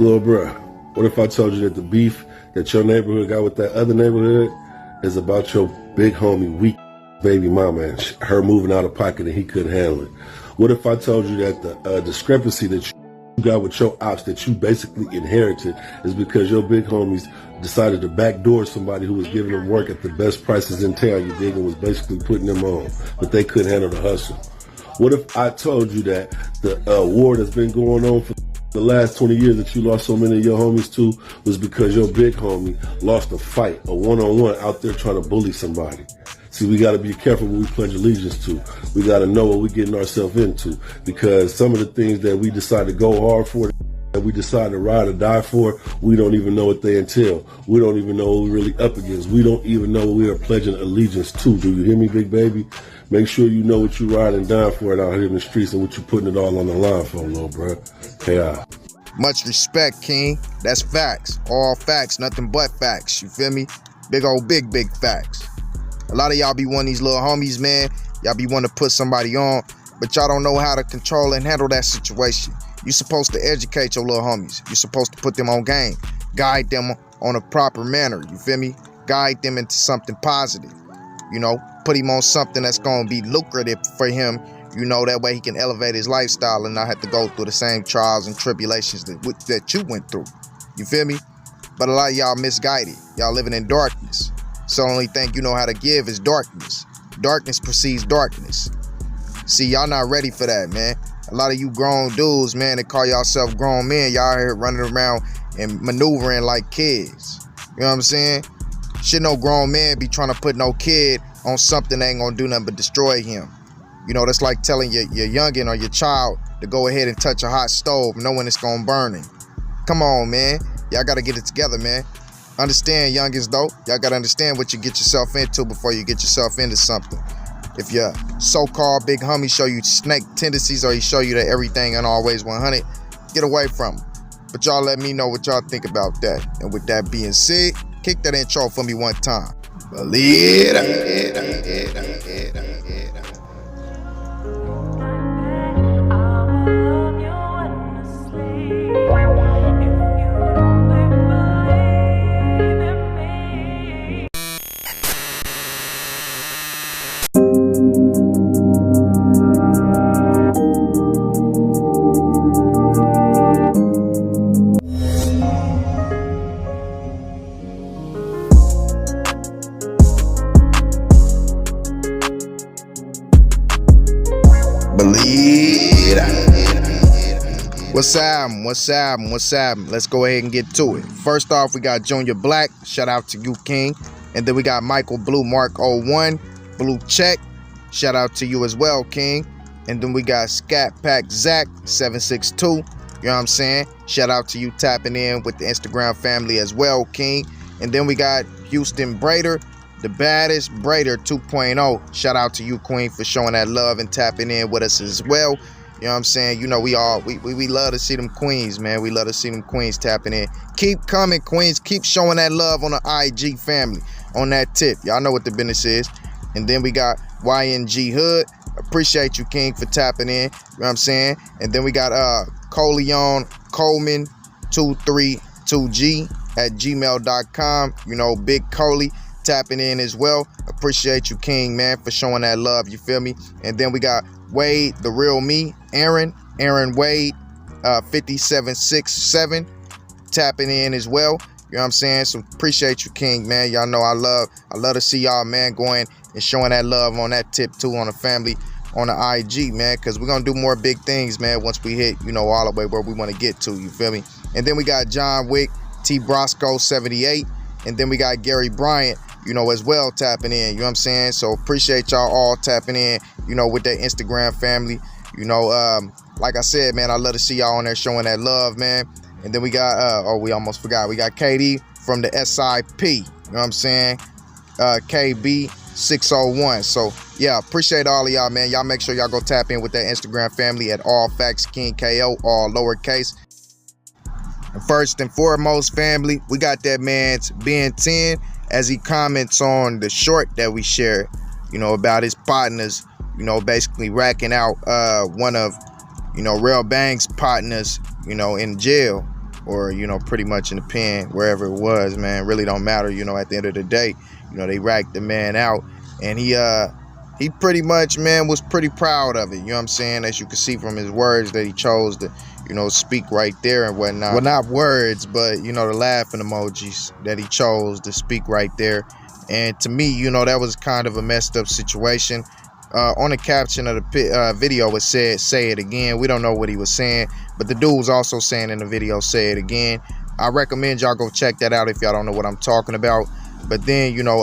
Little bruh, what if I told you that the beef that your neighborhood got with that other neighborhood is about your big homie weak baby mama and her moving out of pocket and he couldn't handle it? What if I told you that the discrepancy that you got with your ops that you basically inherited is because your big homies decided to backdoor somebody who was giving them work at the best prices in town, you dig, and was basically putting them on, but they couldn't handle the hustle? What if I told you that the war that's been going on for the last 20 years that you lost so many of your homies to was because your big homie lost a fight, a one-on-one out there trying to bully somebody? See, we got to be careful what we pledge allegiance to. We got to know what we're getting ourselves into, because some of the things that we decide to go hard for, that we decide to ride or die for, we don't even know what they entail. We don't even know what we're really up against. We don't even know what we are pledging allegiance to. Do you hear me, big baby? Make sure you know what you ride and die for it out here in the streets and what you putting it all on the line for, little bro. Hey, Much respect, King. That's facts. All facts, nothing but facts. You feel me? Big old big facts. A lot of y'all be one of these little homies, man. Y'all be wanting to put somebody on, but y'all don't know how to control and handle that situation. You're supposed to educate your little homies. You're supposed to put them on game, guide them on a proper manner. You feel me? Guide them into something positive. You know, put him on something that's going to be lucrative for him. You know, that way he can elevate his lifestyle and not have to go through the same trials and tribulations that you went through. You feel me? But a lot of y'all misguided. Y'all living in darkness. So the only thing you know how to give is darkness. Darkness precedes darkness. See, y'all not ready for that, man. A lot of you grown dudes, man, that call yourself grown men, y'all here running around and maneuvering like kids. You know what I'm saying? Should no grown man be trying to put no kid on something that ain't gonna do nothing but destroy him. You know, that's like telling your youngin' or your child to go ahead and touch a hot stove knowing it's gonna burn him. Come on, man. Y'all gotta get it together, man. Understand, youngins, though. Y'all gotta understand what you get yourself into before you get yourself into something. If your so-called big homie show you snake tendencies or he show you that everything ain't always 100, get away from him. But y'all let me know what y'all think about that. And with that being said, kick that intro for me one time. Believe it. What's happening? Let's go ahead and get to it. First off, we got Junior Black. Shout out to you, King. And then we got Michael Blue Mark 01. Blue Check. Shout out to you as well, King. And then we got Scat Pack Zach 762. You know what I'm saying? Shout out to you tapping in with the Instagram family as well, King. And then we got Houston Brader, the baddest Brader 2.0. Shout out to you, Queen, for showing that love and tapping in with us as well. You know what I'm saying? You know, we love to see them queens, man. We love to see them queens tapping in. Keep coming, queens. Keep showing that love on the IG family, on that tip. Y'all know what the business is. And then we got YNG Hood. Appreciate you, King, for tapping in. You know what I'm saying? And then we got Coleon Coleman 232G at gmail.com. You know, Big Coley tapping in as well. Appreciate you, King, man, for showing that love. You feel me? And then we got Wade, the real me, Aaron Wade, 5767, tapping in as well. You know what I'm saying? So appreciate you, King, man. Y'all know I love to see y'all, man, going and showing that love on that tip too, on the family, on the IG, man, because we're gonna do more big things, man, once we hit, you know, all the way where we want to get to. You feel me? And then we got John Wick, T Brosco 78, and then we got Gary Bryant, you know, as well, tapping in. You know what I'm saying? So appreciate y'all all tapping in, you know, with that Instagram family. You know, like I said, man, I love to see y'all on there showing that love, man. And then we got we almost forgot, we got KD from the SIP, you know what I'm saying? KB 601. So yeah, appreciate all of y'all, man. Y'all make sure y'all go tap in with that Instagram family at All Facts King KO, all lowercase. And first and foremost, family, we got that man's Ben 10 as he comments on the short that we shared, you know, about his partners, you know, basically racking out one of, you know, Real Bang's partners, you know, in jail. or, you know, pretty much in the pen, wherever it was, man. Really don't matter, you know, at the end of the day. You know, they racked the man out, and he pretty much, man, was pretty proud of it. You know what I'm saying? As you can see from his words that he chose to, you know, speak right there and whatnot. Well, not words, but, you know, the laughing emojis that he chose to speak right there. And to me, you know, that was kind of a messed up situation. On the caption of the video, it said, "Say it again." We don't know what he was saying, but the dude was also saying in the video, "Say it again." I recommend y'all go check that out if y'all don't know what I'm talking about. But then, you know,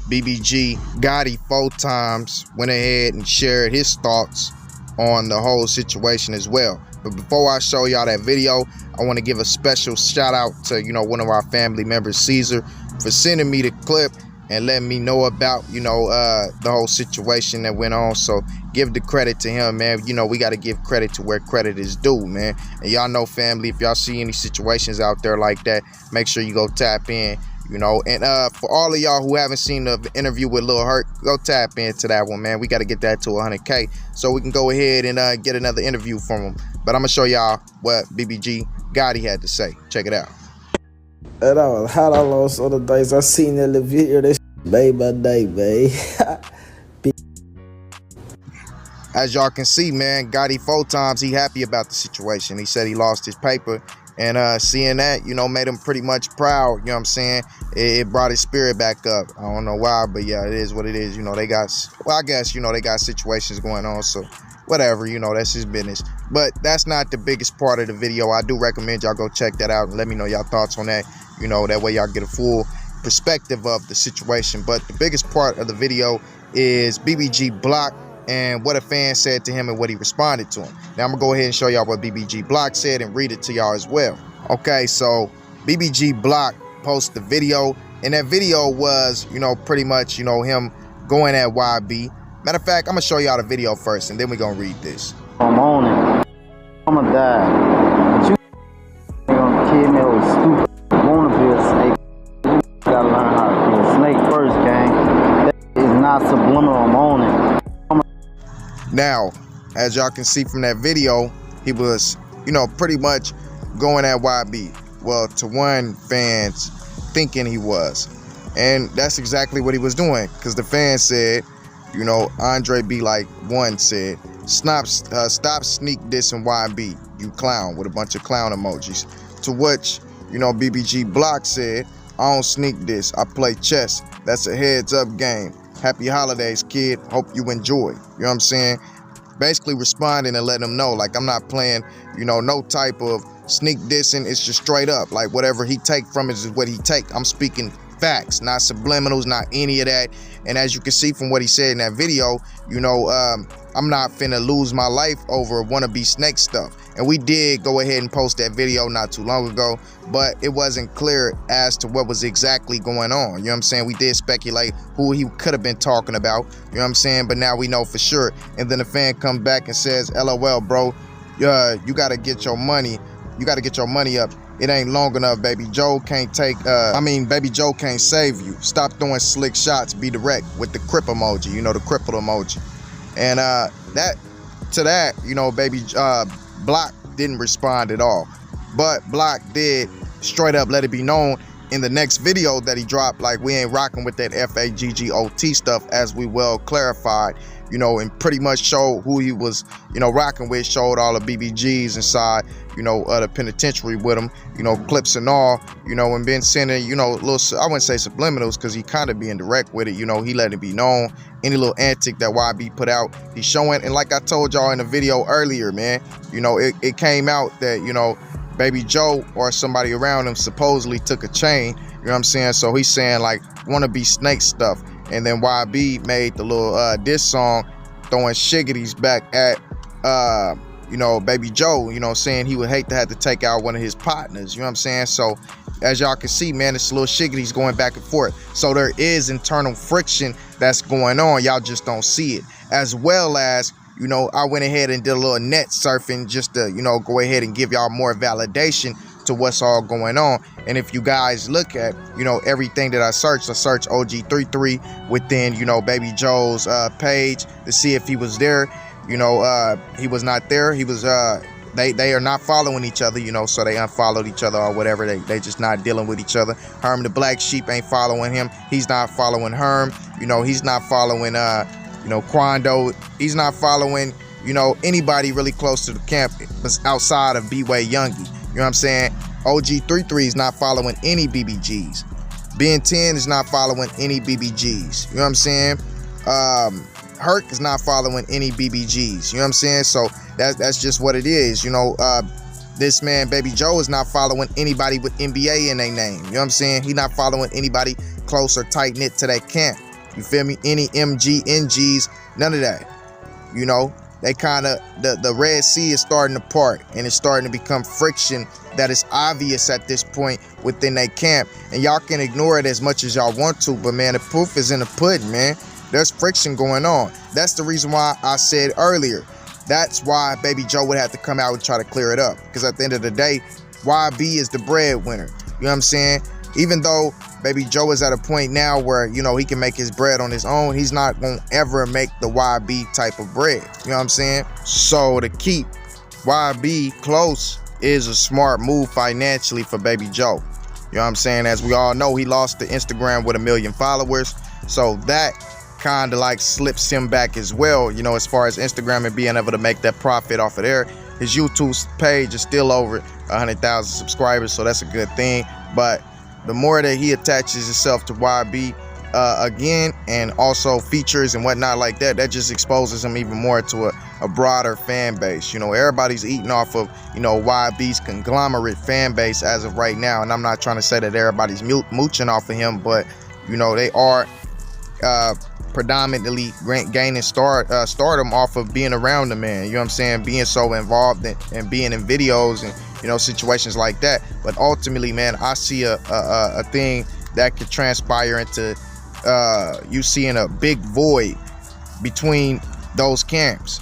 BBG Gotti 4 times went ahead and shared his thoughts on the whole situation as well. But before I show y'all that video, I want to give a special shout out to, you know, one of our family members, Caesar, for sending me the clip and letting me know about, you know, the whole situation that went on. So give the credit to him, man. You know, we got to give credit to where credit is due, man. And y'all know, family, if y'all see any situations out there like that, make sure you go tap in, you know. And for all of y'all who haven't seen the interview with Lil Herc, go tap into that one, man. We got to get that to 100K so we can go ahead and get another interview from him. But I'm going to show y'all what BBG Gotti had to say. Check it out. And I was hot all those other days. I seen that little video, that day by day, babe. As y'all can see, man, Gotti 4 times, he happy about the situation. He said he lost his paper, and seeing that, you know, made him pretty much proud. You know what I'm saying? It brought his spirit back up. I don't know why, but yeah, it is what it is. You know, they got, well, I guess, you know, they got situations going on, so whatever, you know, that's his business. But that's not the biggest part of the video. I do recommend y'all go check that out and let me know y'all thoughts on that. You know, that way y'all get a full perspective of the situation. But the biggest part of the video is BBG block and what a fan said to him and what he responded to him. Now I'm gonna go ahead and show y'all what BBG block said and read it to y'all as well. Okay, so BBG block posted the video, and that video was, you know, pretty much, you know, him going at YB. Matter of fact, I'm gonna show y'all the video first, and then we're gonna read this. I'm on it. I'm gonna die. But you gonna kill me over stupid. Wanna be a snake. You gotta learn how to be a snake first, gang. That is not subliminal. I'm on it. Now, as y'all can see from that video, he was, you know, pretty much going at YB. Well, to one, fans thinking he was. And that's exactly what he was doing, because the fans said, you know, Andre B. like one said, stop sneak dissing YB, you clown, with a bunch of clown emojis. To which, you know, BBG block said, I don't sneak diss, I play chess. That's a heads up game. Happy holidays, kid. Hope you enjoy. You know what I'm saying? Basically responding and letting them know, like, I'm not playing, you know, no type of sneak dissing. It's just straight up. Like, whatever he take from it is what he take. I'm speaking facts, not subliminals, not any of that. And as you can see from what he said in that video, you know, I'm not finna lose my life over wannabe snake stuff. And we did go ahead and post that video not too long ago, but it wasn't clear as to what was exactly going on. You know what I'm saying? We did speculate who he could have been talking about, you know what I'm saying? But now we know for sure. And then the fan comes back and says, LOL, bro, you gotta get your money. You gotta get your money up. It ain't long enough, baby. Joe can't take, baby Joe can't save you. Stop throwing slick shots, be direct, with the crip emoji, you know, the crippled emoji. And that, you know, baby Block didn't respond at all. But Block did straight up let it be known in the next video that he dropped, like, we ain't rocking with that FAGGOT stuff, as we well clarified, you know, and pretty much showed who he was, you know, rocking with, showed all the BBGs inside, you know, the penitentiary with him, you know, clips and all, you know, and been sending, you know, little, I wouldn't say subliminals, because he kind of being direct with it, you know, he let it be known. Any little antic that YB put out, he's showing. And like I told y'all in the video earlier, man, you know, it came out that, you know, baby Joe or somebody around him supposedly took a chain, you know what I'm saying? So he's saying, like, wanna be snake stuff. And then YB made the little diss song throwing shiggities back at you know, baby Joe, you know, saying he would hate to have to take out one of his partners, you know what I'm saying? So as y'all can see, man, it's little shiggities going back and forth. So there is internal friction that's going on. Y'all just don't see it. As well as, you know, I went ahead and did a little net surfing just to, you know, go ahead and give y'all more validation to what's all going on. And if you guys look at, you know, everything that I searched OG33 within, you know, baby Joe's page to see if he was there. You know, he was not there. He was they are not following each other, you know, so they unfollowed each other or whatever. They just not dealing with each other. Herm the Black Sheep ain't following him. He's not following Herm. You know, he's not following you know, Quando. He's not following, you know, anybody really close to the camp outside of B-Way Youngie. You know what I'm saying? OG33 is not following any BBGs. Ben 10 is not following any BBGs. You know what I'm saying? Herc is not following any BBGs. You know what I'm saying? So that's just what it is. You know, this man, Baby Joe, is not following anybody with NBA in their name. You know what I'm saying? He not following anybody close or tight-knit to that camp. You feel me? Any MG, NGs, none of that. You know, they kind of, the Red Sea is starting to part, and it's starting to become friction that is obvious at this point within their camp. And y'all can ignore it as much as y'all want to, but man, the proof is in the pudding, man. There's friction going on. That's the reason why I said earlier, that's why Baby Joe would have to come out and try to clear it up. Because at the end of the day, YB is the breadwinner. You know what I'm saying? Even though Baby Joe is at a point now where, you know, he can make his bread on his own, he's not going to ever make the YB type of bread. You know what I'm saying? So to keep YB close is a smart move financially for Baby Joe. You know what I'm saying? As we all know, he lost to Instagram with 1 million followers. So that kind of like slips him back as well, you know, as far as Instagram and being able to make that profit off of there. His YouTube page is still over 100,000 subscribers, so that's a good thing. But the more that he attaches himself to YB again, and also features and whatnot like that, that just exposes him even more to a broader fan base. You know, everybody's eating off of, you know, YB's conglomerate fan base as of right now. And I'm not trying to say that everybody's mooching off of him, but, you know, they are predominantly gaining stardom off of being around the man. You know what I'm saying? Being so involved and being in videos and, you know, situations like that. But ultimately, man, I see a thing that could transpire into you seeing a big void between those camps.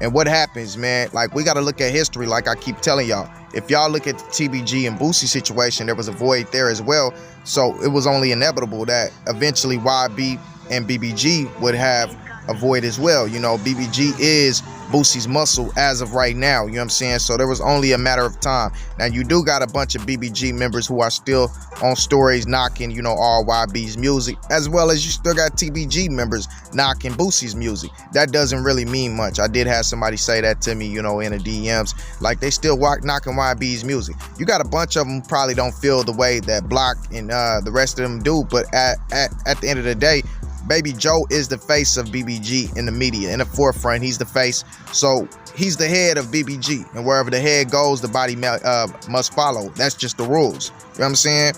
And what happens, man, like, we got to look at history. Like I keep telling y'all, if y'all look at the TBG and Boosie situation, there was a void there as well. So it was only inevitable that eventually YB and BBG would have a void as well. You know, BBG is Boosie's muscle as of right now. You know what I'm saying? So there was only a matter of time. Now, you do got a bunch of BBG members who are still on stories knocking, you know, all YB's music, as well as you still got TBG members knocking Boosie's music. That doesn't really mean much. I did have somebody say that to me, you know, in the DMs, like they still knocking YB's music. You got a bunch of them who probably don't feel the way that Block and the rest of them do, but at the end of the day, Baby Joe is the face of BBG in the media, in the forefront. He's the face, so he's the head of BBG, and wherever the head goes, the body must follow. That's just the rules. You know what I'm saying?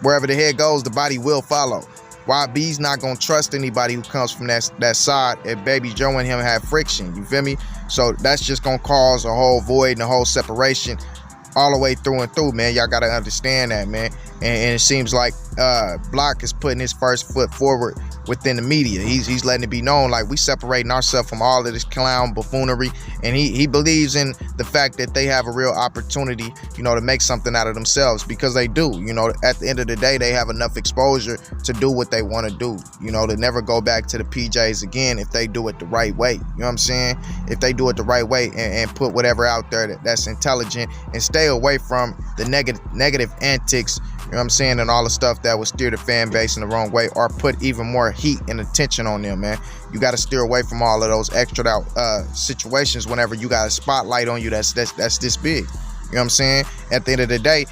Wherever the head goes, the body will follow. YB's not gonna trust anybody who comes from that side. If Baby Joe and him have friction, you feel me? So that's just gonna cause a whole void and a whole separation all the way through and through, man. Y'all gotta understand that, man. And it seems like Block is putting his first foot forward within the media. He's letting it be known, like, we separating ourselves from all of this clown buffoonery, and he believes in the fact that they have a real opportunity, you know, to make something out of themselves, because they do. You know, at the end of the day, they have enough exposure to do what they want to do, you know, to never go back to the PJs again if they do it the right way. You know what I'm saying? If they do it the right way and put whatever out there that's intelligent, and stay away from the negative antics, you know what I'm saying, and all the stuff that would steer the fan base in the wrong way or put even more heat and attention on them, man. You got to steer away from all of those extra out situations whenever you got a spotlight on you that's this big. You know what I'm saying? At the end of the day,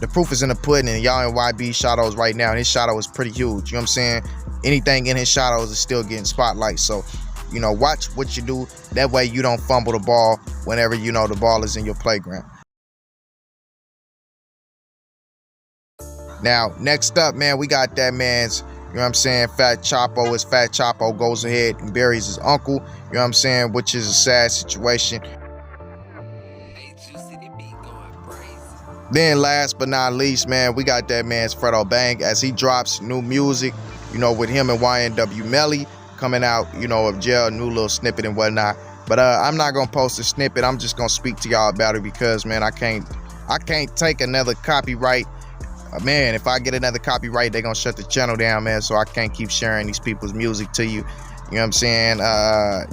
the proof is in the pudding, and y'all in YB shadows right now, and his shadow is pretty huge. You know what I'm saying? Anything in his shadows is still getting spotlight. So, you know, watch what you do. That way you don't fumble the ball whenever you know the ball is in your playground. Now, next up, man, we got that man's, you know what I'm saying, Fat Chapo. His Fat Chapo goes ahead and buries his uncle, you know what I'm saying, which is a sad situation. Then last but not least, man, we got that man's FredoBang as he drops new music, you know, with him and YNW Melly coming out, you know, of jail, new little snippet and whatnot. But I'm not gonna post a snippet. I'm just gonna speak to y'all about it because, man, I can't take another copyright. Man, if I get another copyright, they're gonna shut the channel down, man. So I can't keep sharing these people's music to you. You know what I'm saying?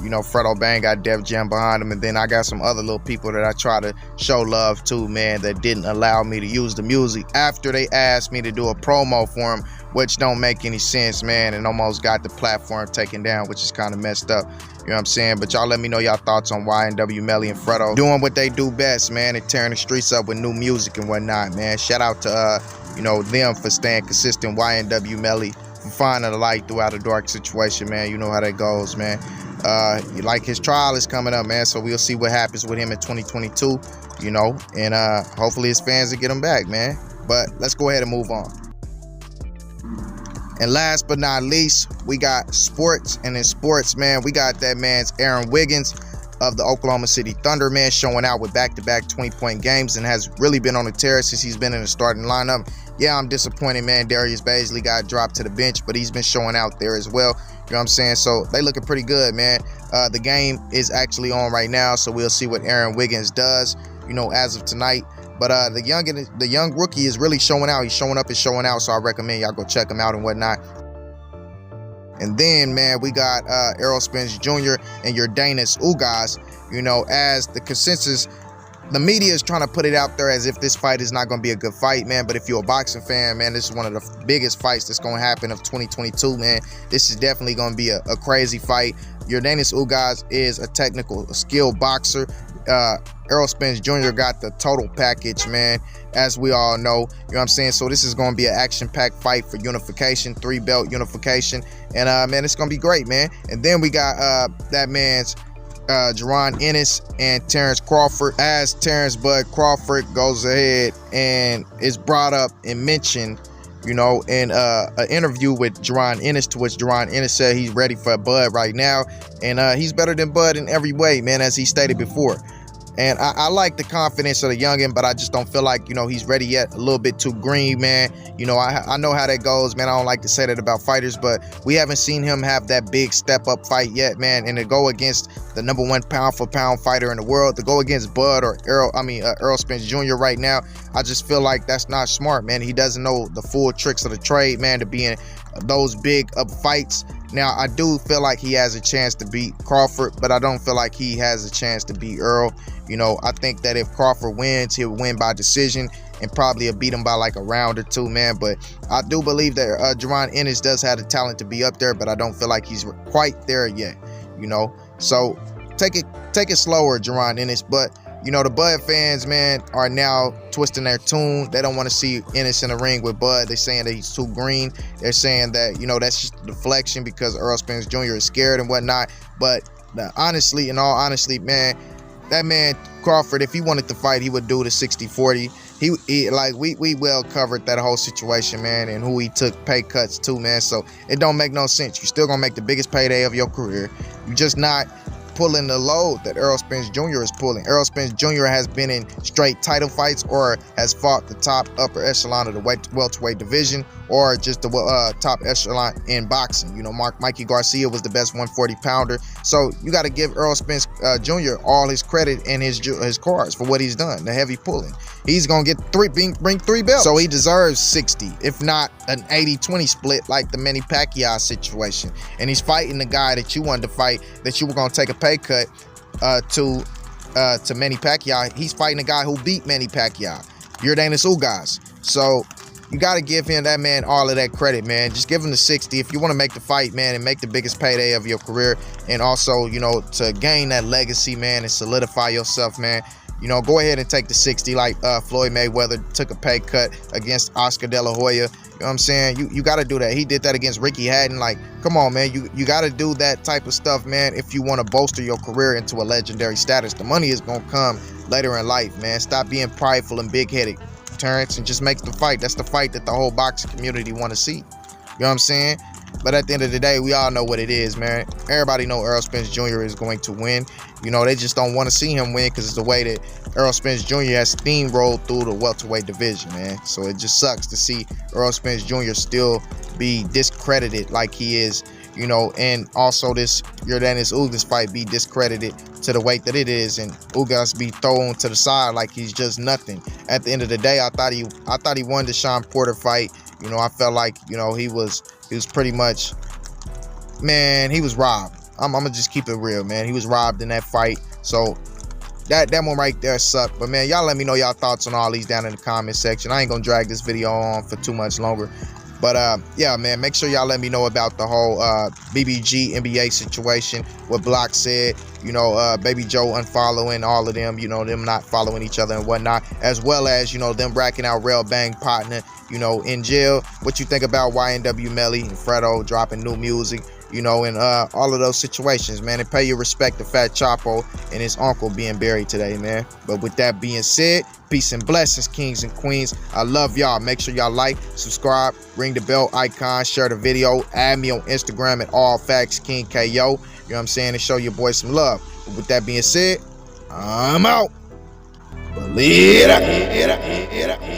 You know, FredoBang got Def Jam behind him, and then I got some other little people that I try to show love to, man, that didn't allow me to use the music after they asked me to do a promo for them, which don't make any sense, man, and almost got the platform taken down, which is kind of messed up. You know what I'm saying? But y'all let me know y'all thoughts on YNW, Melly, and Fredo doing what they do best, man, and tearing the streets up with new music and whatnot, man. Shout out to, you know, them for staying consistent, YNW, Melly, for finding the light throughout a dark situation, man. You know how that goes, man. Like his trial is coming up, man, so we'll see what happens with him in 2022, you know, and hopefully his fans will get him back, man. But let's go ahead and move on. And last but not least, we got sports. And in sports, man, we got that man's Aaron Wiggins of the Oklahoma City Thunder, man, showing out with back-to-back 20-point games and has really been on the tear since he's been in the starting lineup. Yeah, I'm disappointed, man. Darius Bazley got dropped to the bench, but he's been showing out there as well. You know what I'm saying? So they looking pretty good, man. The game is actually on right now, so we'll see what Aaron Wiggins does, you know, as of tonight. But the young rookie is really showing out. He's showing up and showing out, so I recommend y'all go check him out and whatnot. And then, man, we got Errol Spence Jr. and your Danis Ugas, you know, as the consensus. The media is trying to put it out there as if this fight is not going to be a good fight, man. But if you're a boxing fan, man, this is one of the biggest fights that's going to happen of 2022, man. This is definitely going to be a crazy fight. Your Danis Ugas is a technical, skilled boxer. Errol Spence Jr. got the total package, man, as we all know. You know what I'm saying? So this is going to be an action-packed fight for unification, 3-belt unification. And, man, it's going to be great, man. And then we got that man's Jaron Ennis and Terrence Crawford, as Terrence Bud Crawford goes ahead and is brought up and mentioned, you know, in an interview with Jaron Ennis, to which Jaron Ennis said he's ready for Bud right now, and he's better than Bud in every way, man, as he stated before. And I like the confidence of the youngin', but I just don't feel like, you know, he's ready yet. A little bit too green, man. You know, I know how that goes, man. I don't like to say that about fighters, but we haven't seen him have that big step-up fight yet, man. And to go against the #1 pound-for-pound fighter in the world, to go against Bud or Errol Spence Jr. right now, I just feel like that's not smart, man. He doesn't know the full tricks of the trade, man, to be in those big up fights. Now, I do feel like he has a chance to beat Crawford, but I don't feel like he has a chance to beat Earl. You know, I think that if Crawford wins, he'll win by decision and probably beat him by like a round or two, man. But I do believe that Jaron Ennis does have the talent to be up there, but I don't feel like he's quite there yet, you know. So take it slower, Jaron Ennis. But you know, the Bud fans, man, are now twisting their tune. They don't want to see Ennis in the ring with Bud. They're saying that he's too green. They're saying that, you know, that's just a deflection because Errol Spence Jr. is scared and whatnot. But honestly, in all honesty, man, that man Crawford, if he wanted to fight, he would do the 60-40. He like we well covered that whole situation, man, and who he took pay cuts to, man. So it don't make no sense. You're still gonna make the biggest payday of your career. You're just not pulling the load that Errol Spence Jr. is pulling. Errol Spence Jr. has been in straight title fights or has fought the top upper echelon of the welterweight division or just the top echelon in boxing. You know, Mikey Garcia was the best 140-pounder. So you got to give Errol Spence Jr. all his credit and his cards for what he's done, the heavy pulling. He's going to get bring 3 belts. So he deserves 60, if not an 80-20 split like the Manny Pacquiao situation. And he's fighting the guy that you wanted to fight, that you were going to take a pay cut to Manny Pacquiao. He's fighting a guy who beat Manny Pacquiao, Danis Ugas. So you got to give him, that man, all of that credit, man. Just give him the 60 if you want to make the fight, man, and make the biggest payday of your career. And also, you know, to gain that legacy, man, and solidify yourself, man. You know, go ahead and take the 60 like Floyd Mayweather took a pay cut against Oscar De La Hoya. You know what I'm saying? You got to do that. He did that against Ricky Hatton. Like, come on, man. You got to do that type of stuff, man, if you want to bolster your career into a legendary status. The money is going to come later in life, man. Stop being prideful and big-headed, Terrence, and just make the fight. That's the fight that the whole boxing community want to see. You know what I'm saying? But at the end of the day, we all know what it is, man. Everybody know Errol Spence Jr. is going to win. You know, they just don't want to see him win because it's the way that Errol Spence Jr. has steamrolled through the welterweight division, man. So it just sucks to see Errol Spence Jr. still be discredited like he is, you know, and also this Danis Ugas fight be discredited to the weight that it is, and Ugas be thrown to the side like he's just nothing. At the end of the day, I thought he won the Sean Porter fight. You know, I felt like, you know, he was pretty much man, he was robbed. I'm gonna just keep it real, man. He was robbed in that fight. So that one right there sucked. But man, y'all let me know y'all thoughts on all these down in the comment section. I ain't gonna drag this video on for too much longer. But yeah, man, make sure y'all let me know about the whole BBG NBA situation, what Block said, you know, Baby Joe unfollowing all of them, you know, them not following each other and whatnot, as well as, you know, them racking out FredoBang partner, you know, in jail. What you think about YNW, Melly, and Fredo dropping new music, you know, and all of those situations, man. And pay your respect to Fat Chapo and his uncle being buried today, man. But with that being said, peace and blessings, kings and queens. I love y'all. Make sure y'all like, subscribe, ring the bell icon, share the video, add me on Instagram at allfactsKingKO. You know what I'm saying? And show your boy some love. But with that being said, I'm out. Believe it.